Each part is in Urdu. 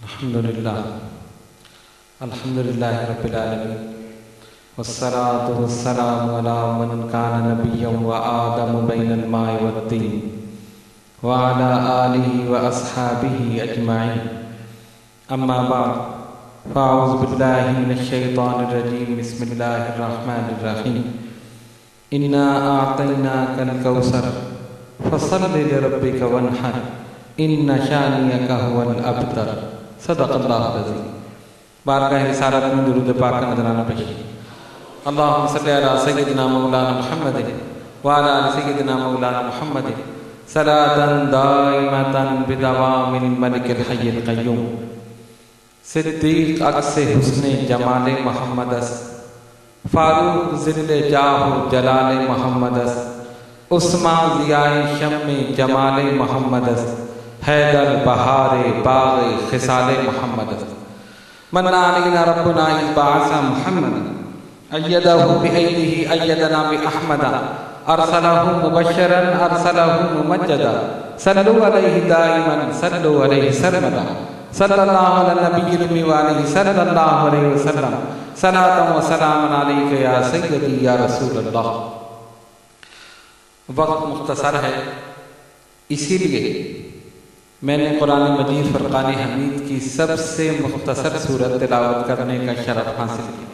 الحمدللہ رب العالمین والصلاة والسلام علی من کان نبیا وآدم بین الماء والطین وعلی آلہ واصحابہ اجمعین اما بعد فاعوذ باللہ من الشیطان الرجیم بسم اللہ الرحمن الرحیم انا اعطیناک الکوثر فصل لربک وانحر ان شانئک هو الابتر صدق اللہ العظیم۔ بارگاہ رسالت میں درود پاک کا نذرانہ پیش اللہم صلی علی سیدنا مولانا محمد وعلی آل سیدنا مولانا محمد صلاۃ دائمۃ بدوام الملک الحی القیوم۔ صدیق عکس حسن جمال محمد است، فاروق ظل جاہ جلال محمد است، عثمان ضیاء شم جمال محمد است، حیدر بہار باغ خصال محمد است۔ من علینا ربنا اذ بعث محمد ایدہ بایدہ ایدنا باحمد ارسلہ مبشرا ارسلہ ممجدا صلو علیہ دائما صلو علیہ سرمدا صلی اللہ علی النبی الامی وآلہ صلی اللہ علیہ وسلم صلاۃ و سلام علیک یا سیدی یا رسول اللہ۔ وقت مختصر ہے، اسی لیے میں نے قرآن مجید فرقان حمید کی سب سے مختصر سورت تلاوت کرنے کا شرف حاصل کیا۔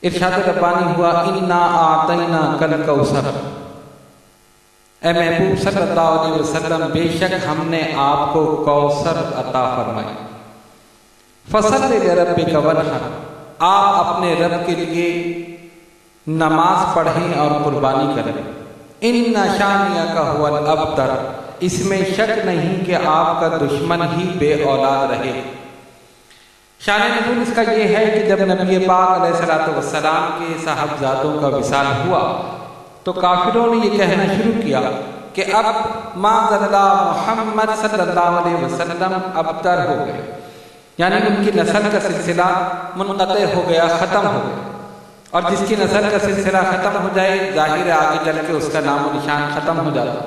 ارشاد ربانی ہوا انا اعطیناک الکوثر، اے محبوب صلی اللہ علیہ وسلم بے شک ہم نے آپ کو کوثر عطا فرمائی۔ فصل لربک وانحر، آپ اپنے رب کے لیے نماز پڑھیں اور قربانی کریں۔ ان شانئک هو الابتر، اس میں شک نہیں کہ آپ کا دشمن ہی بے اولاد رہے۔ شان نزول اس کا یہ ہے کہ جب نبی پاک علیہ السلام کے صاحبزادوں کا وصال ہوا تو کافروں نے یہ کہنا شروع کیا کہ اب معاذ اللہ محمد صلی اللہ علیہ وسلم ابتر ہو گئے، یعنی ان کی نسل کا سلسلہ منقطع ہو گیا، ختم ہو گیا، اور جس کی نسل کا سلسلہ ختم ہو جائے ظاہر ہے آگے چل کے اس کا نام و نشان ختم ہو جاتا۔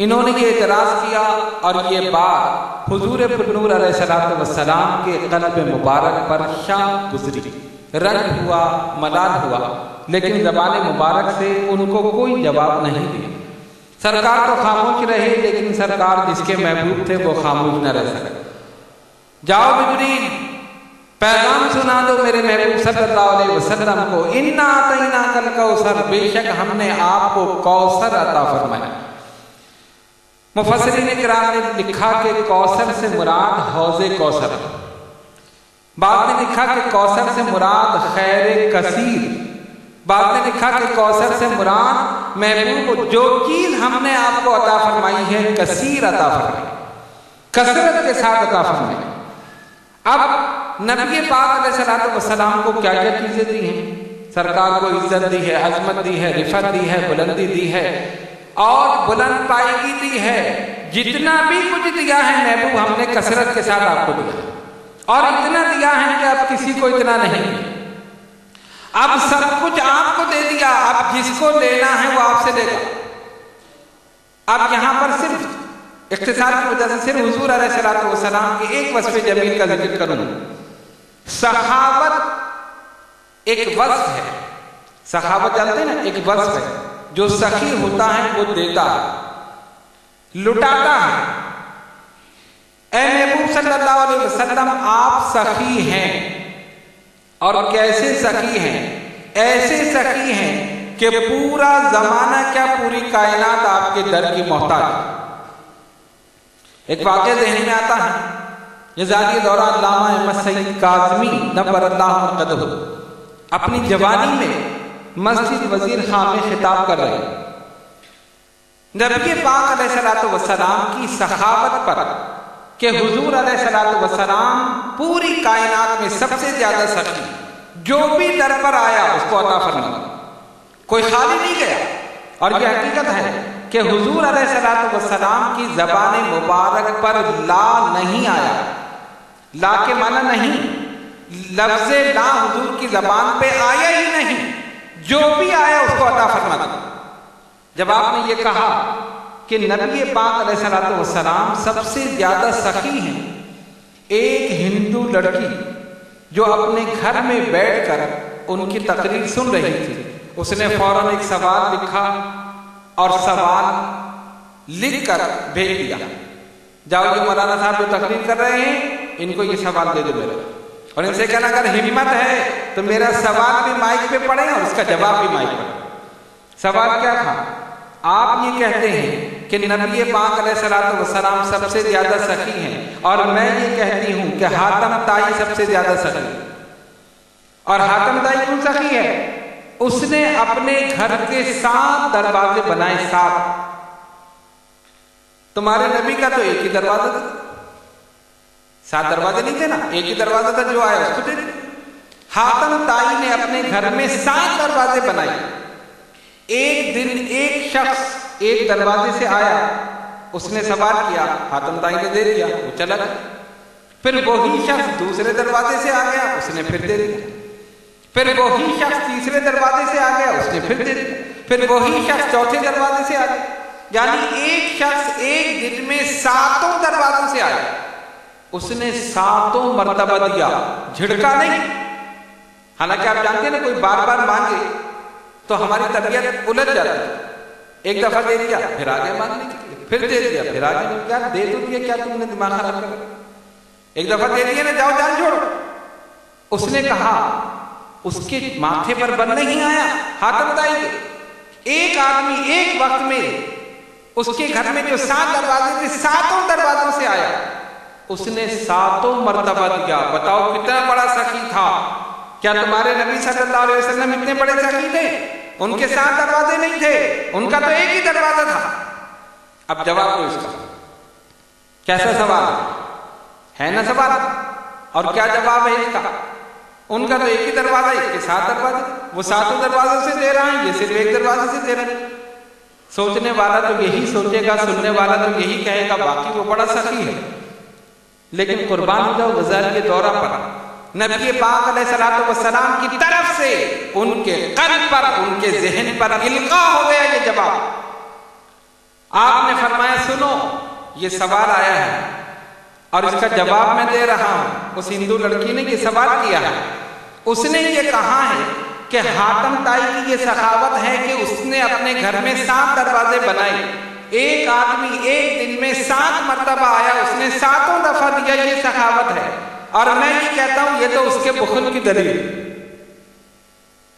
انہوں نے یہ اعتراض کیا اور یہ بات حضور پرنور علیہ السلام کے قلب مبارک پر شاہ گزری، رنج ہوا، ملال ہوا، لیکن زبان مبارک سے ان کو کوئی جواب نہیں دیا۔ سرکار تو خاموش رہے، لیکن سرکار جس کے محبوب تھے وہ خاموش نہ رہ سکے۔ جاؤ جبریل، پیغام سنا دو میرے محبوب صلی اللہ علیہ وسلم کو، انا اعطیناک الکوثر، بے شک ہم نے آپ کو کوثر عطا فرمایا۔ مفسرین کرام نے لکھا کہ کوثر سے مراد حوض کوثر، بعد نے لکھا کہ کوثر سے مراد خیر کثیر، بعد نے لکھا کہ کوثر سے مراد محبوب جو چیز ہم نے آپ کو عطا فرمائی ہے کثیر عطا فرمائی، کثرت کے ساتھ عطا فرمائی۔ اب نبی پاک علیہ السلام کو کیا کیا چیزیں دی ہیں؟ سرکار کو عزت دی ہے، عظمت دی ہے، رفعت دی ہے، بلندی دی ہے اور بلند پائیگی دی ہے۔ جتنا بھی کچھ دیا ہے محبوب ہم نے کثرت کے ساتھ آپ کو دیا، اور اتنا دیا ہے کہ اب کسی کو اتنا نہیں، اب سب کچھ آپ کو دے دیا، اب جس کو لینا ہے وہ آپ سے لے گا۔ اب یہاں پر صرف اختصار کی وجہ سے صرف حضور علیہ السلام کی ایک وصف جمیل کا ذکر کروں۔ سخاوت ایک وصف ہے، سخاوت جانتے ہیں نا، ایک وصف ہے۔ جو سخی ہوتا ہے وہ دیتا ہے، لٹاتا ہے۔ اے محبوب صلی اللہ علیہ وسلم آپ سخی ہیں، اور کیسے سخی ہیں؟ ایسے سخی ہیں کہ پورا زمانہ کیا پوری کائنات آپ کے در کی محتاج ہے۔ ایک واقعہ ذہن میں آتا ہے، یہ ذاتی دورہ علامہ احمد سعید کاظمی نور اللہ مرقدہ اپنی جوانی میں مسجد وزیر خان میں خطاب کر رہے ہیں۔ نبی پاک علیہ السلام کی سخاوت پر کہ حضور علیہ السلام پوری کائنات میں سب سے زیادہ سخی، جو بھی در پر آیا اس کو عطا فرمایا، کوئی خالی نہیں گیا۔ اور یہ حقیقت ہے کہ حضور علیہ السلام کی زبان مبارک پر لا نہیں آیا، لا کے معنی نہیں، لفظ لا حضور کی زبان پہ آیا ہی نہیں، جو بھی آیا اس کو عطا فرما دیا۔ جب آپ نے یہ کہا کہ نبی پاک علیہ السلام سب سے زیادہ سخی ہیں. ایک ہندو لڑکی جو اپنے گھر میں بیٹھ کر ان کی تقریر سن رہی تھی، اس نے فوراً ایک سوال لکھا اور سوال لکھ کر بھیج دیا، جاؤ یہ مولانا صاحب جو تقریر کر رہے ہیں ان کو یہ سوال دے دو میرا، اور ان سے کہنا اگر ہمت ہے تو میرا سوال بھی مائک پہ پڑھیں اور اس کا جواب بھی مائک پہ. سوال کیا تھا؟ آپ یہ کہتے ہیں کہ نبی پاک علیہ السلام سب سے زیادہ سخی ہیں، اور میں یہ کہتی ہوں کہ حاتم طائی سب سے زیادہ سخی ہے. اور حاتم طائی کیوں سخی ہے؟ اس نے اپنے گھر کے 7 دروازے بنائے. 7. تمہارے نبی کا تو ایک ہی دروازہ تھا. 7 دروازے نہیں تھے نا، ایک ہی دروازہ تھا، جو آیا اس کو دے دے. حاتم طائی نے اپنے گھر میں 7 دروازے بنائے. ایک دن ایک شخص ایک دروازے سے آیا، اس نے سوال کیا، حاتم طائی نے دے دیا، وہ چلا گیا. پھر وہی شخص دوسرے دروازے سے آ گیا، اس نے پھر دے دیا. پھر وہی شخص تیسرے دروازے سے آ گیا، اس نے پھر دے دیا. پھر وہی شخص چوتھے دروازے سے آ گیا. یعنی ایک شخص ایک دن میں 7 دروازوں سے آیا، اس نے 7 مرتبہ دیا، جھڑکا نہیں. حالانکہ آپ جانتے ہیں نا، کوئی بار بار مانگے تو ہماری طبیعت الجھ جاتی ہے. ایک دفعہ دے دیا پھر آگے مانگنے کے لیے، پھر دے دیا پھر آگے. کیا دے تو دیا، کیا تم نے دماغ خراب کر؟ ایک دفعہ دے دیا نا، جاؤ جان چھوڑو. اس نے کہا اس کے ماتھے پر بل نہیں آیا حاتم طائی کے. ایک آدمی ایک وقت میں اس کے گھر میں جو 7 دروازے تھے 7 دروازوں سے آیا، اس نے 7 مرتبہ دیا. بتاؤ کتنا بڑا سخی تھا. کیا تمہارے نبی صلی اللہ علیہ وسلم اتنے بڑے سخی تھے؟ ان کے 7 دروازے نہیں تھے، ان کا تو ایک ہی دروازہ تھا. اب جواب دو اس کا. کیسا سوال ہے نا سوال؟ اور کیا جواب ہے اس کا؟ ان کا تو ایک ہی دروازہ، اس کے 7 دروازے، وہ 7 دروازوں سے دے رہا ہے، یہ صرف ایک دروازے سے دے رہا ہے. سوچنے والا تو یہی سوچے گا، سننے والا تو یہی کہے گا واقعی وہ بڑا سخی ہے. لیکن قربان ہو جاؤ غزالی کے دورہ پر نبی پاک علیہ السلام کی طرف سے ان کے قلب پر، ان کے ذہن پر القاء ہو گیا یہ جواب. آپ نے فرمایا سنو، یہ سوال آیا ہے اور اس کا جواب میں دے رہا ہوں. اس ہندو لڑکی نے یہ سوال کیا ہے، اس نے یہ کہا ہے کہ حاتم طائی کی یہ سخاوت ہے کہ اس نے اپنے گھر میں 7 دروازے بنائے. ایک آدمی ایک دن میں 7 مرتبہ آیا، اس نے 7 دفعہ دیا، یہ سخاوت ہے. اور میں یہ کہتا ہوں یہ تو اس کے بخل کی دلیل،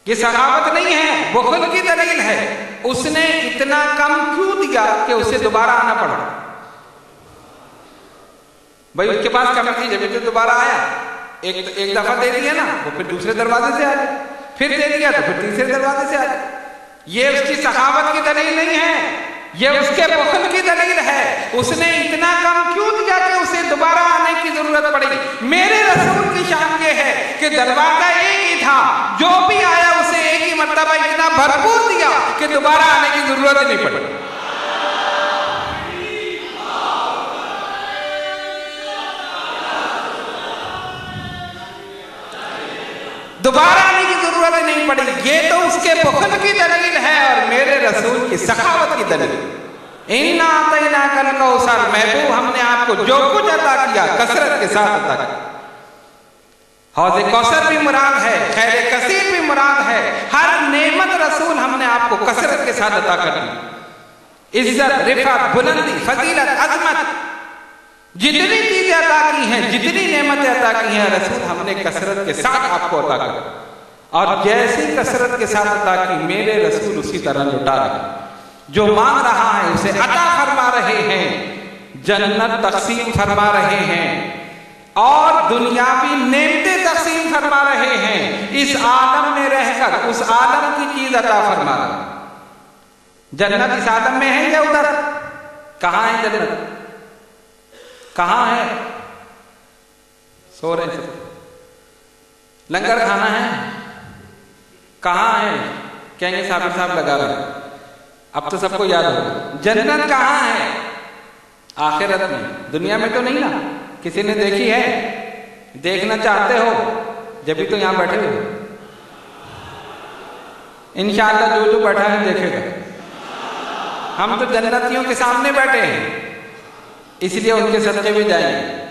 یہ سخاوت نہیں ہے، بخل کی دلیل ہے. اس نے اتنا کم کیوں دیا کہ اسے دوبارہ آنا پڑا؟ بھائی اس کے پاس کم تھی جب تو دوبارہ آیا. ایک دفعہ دے دیا نا، وہ پھر دوسرے دروازے سے آ گیا، پھر دے دیا تو پھر تیسرے دروازے سے آ گیا. یہ اس کی سخاوت کی دلیل نہیں ہے، یہ اس کے بخل کی دلیل ہے. اس نے اتنا کم کیوں دیا کہ اسے دوبارہ آنے کی ضرورت پڑی؟ میرے رسول کی شان یہ ہے کہ دروازہ ایک ہی تھا، جو بھی آیا اسے ایک ہی مرتبہ اتنا بھرپور دیا کہ دوبارہ آنے کی ضرورت نہیں پڑی. دوبارہ آنے کی ضرورت نہیں پڑی. یہ تو اس کے بخل کی دلیل ہے اور میرے رسول کی سخاوت کی دلیل. اِنَّا أَعْطَيْنَاكَ الْكَوْثَرَ، محبوب ہم نے آپ کو جو کچھ عطا کیا کثرت کے ساتھ عطا کیا. حوض کوثر بھی مراد ہے، خیر کثیر بھی مراد ہے. ہر نعمت رسول ہم نے آپ کو کثرت کے ساتھ عطا کر دی. عزت، رفعت، بلندی، فضیلت، عظمت، جتنی چیزیں عطا کی ہیں، جتنی نعمتیں عطا کی ہیں، رسول ہم نے کثرت کے ساتھ آپ کو عطا کر. اور جیسی کثرت کے ساتھ عطا کی میرے رسول اسی طرح لوٹا رہے ہیں. جو مانگ رہا ہے اسے عطا فرما رہے ہیں، جنت تقسیم فرما رہے ہیں اور دنیاوی نعمتیں تقسیم فرما رہے ہیں. اس عالم میں رہ کر اس عالم کی چیز عطا فرما رہے ہیں. جنت اس عالم میں ہے یا ادھر؟ کہاں ہے جنت؟ کہاں ہے؟ سو رہے ہیں. لنگر کھانا ہے؟ کہاں ہے؟ کہیں گے صاحب لگا رہے ہیں. اب تو سب کو یاد ہو. جنت کہاں ہے؟ آخرت میں. دنیا میں تو نہیں نا. کسی نے دیکھی ہے؟ دیکھنا چاہتے ہو جبھی تو یہاں بیٹھے ہو. انشاءاللہ جو بیٹھا ہے دیکھے گا. ہم تو جنتیوں کے سامنے بیٹھے ہیں، اس لیے ان کے صدقے میں جائیں گے۔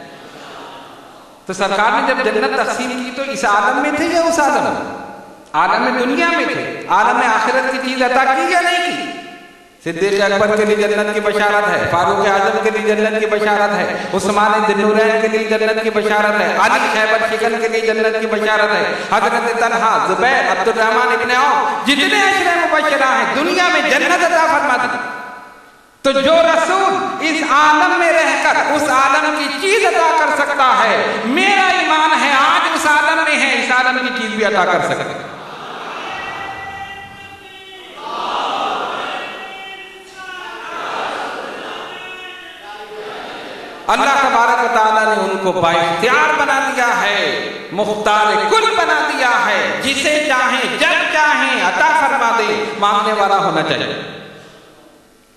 تو سرکار نے جب جنت تقسیم کی تو اس عالم میں تھے یا اس عالم دنیا میں تھے؟ عالم آخرت کی چیز عطا کی یا نہیں کی؟ صدیق اکبر کے لیے جنت کی بشارت ہے، فاروق اعظم کے لیے جنت کی بشارت ہے، عثمان ذی النورین کے لیے جنت کی بشارت ہے، علی خیبر شکن کے لیے جنت کی بشارت ہے، حضرت طلحہ، زبیر، عبد الرحمن ابن عوف، جتنے عشرہ مبشرہ ہیں دنیا میں جنت عطا فرما دی۔ تو جو رسول اس عالم میں رہ کر اس عالم کی چیز عطا کر سکتا ہے، میرا ایمان ہے آج اس عالم میں ہے، اس عالم کی چیز بھی عطا کر سکتا ہے۔ اللہ تبارک و تعالیٰ نے ان کو بااختیار بنا دیا ہے، مختار کل بنا دیا ہے، جسے چاہیں جب چاہیں عطا فرما دے۔ مانگنے والا ہونا چاہیے،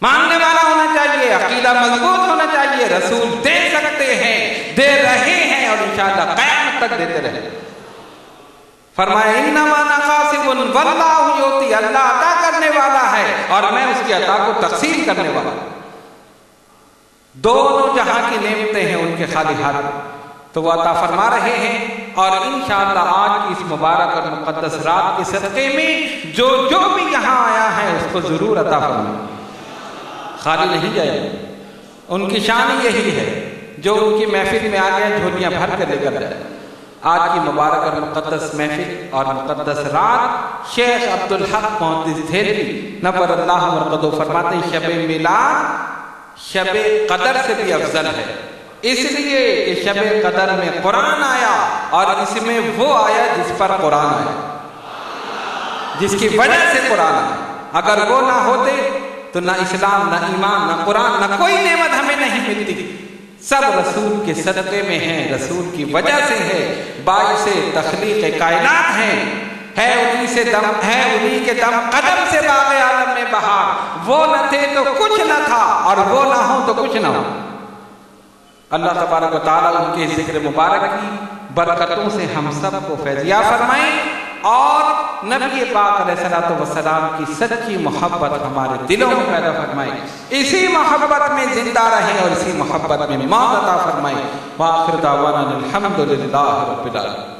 مانگنے والا ہونا چاہیے، عقیدہ مضبوط ہونا چاہیے۔ رسول دے سکتے ہیں، دے رہے ہیں، اور انشاءاللہ قیامت تک دیتے رہے۔ فرمایا انما انا قاسم واللہ یؤتی، اللہ عطا کرنے والا ہے اور میں اس کی عطا کو تقسیم کرنے والا ہوں۔ دونوں جہاں کی نعمتیں ہیں ان کے خالی ہاتھ، تو وہ عطا فرما رہے ہیں، اور انشاءاللہ آج کی اس مبارک اور مقدس رات کے صدقے میں جو جو بھی یہاں آیا ہے اس کو ضرور عطا فرمائیں، خالی نہیں جائے۔ ان کی شان یہی ہے، جو ان کی محفل میں آ گئے جھولیاں بھر کر لے کر جائے۔ آج کی مبارک اور مقدس محفل اور مقدس رات شیخ عبدالحق محدث دہلوی نور اللہ مرقدہ فرماتے ہیں شب میلاد شب قدر سے بھی افضل ہے، اس لیے کہ شب قدر میں قرآن آیا اور اس میں وہ آیا جس پر قرآن آیا، جس کی وجہ سے قرآن آیا۔ اگر وہ نہ ہوتے تو نہ اسلام، نہ ایمان، نہ قرآن، نہ کوئی نعمت ہمیں نہیں ملتی۔ سب رسول کے صدقے میں ہیں، رسول کی وجہ سے ہے، باعث تخلیق کائنات ہیں، ہے انہی سے دم، ہے انہی کے دم قدم سے باغ عالم میں بہار۔ وہ نہ تھے تو کچھ نہ تھا، اور وہ نہ ہو تو کچھ نہ ہو۔ اللہ تبارک و تعالیٰ ان کے ذکر مبارک کی برکتوں سے ہم سب کو فیضیاب فرمائیں، اور نبی پاک علیہ الصلوۃ والسلام کی سچی محبت ہمارے دلوں میں پیدا فرمائیں، اسی محبت میں زندہ رہیں اور اسی محبت میں موت عطا فرمائیں۔ وآخر دعوانا الحمدللہ رب العالمین۔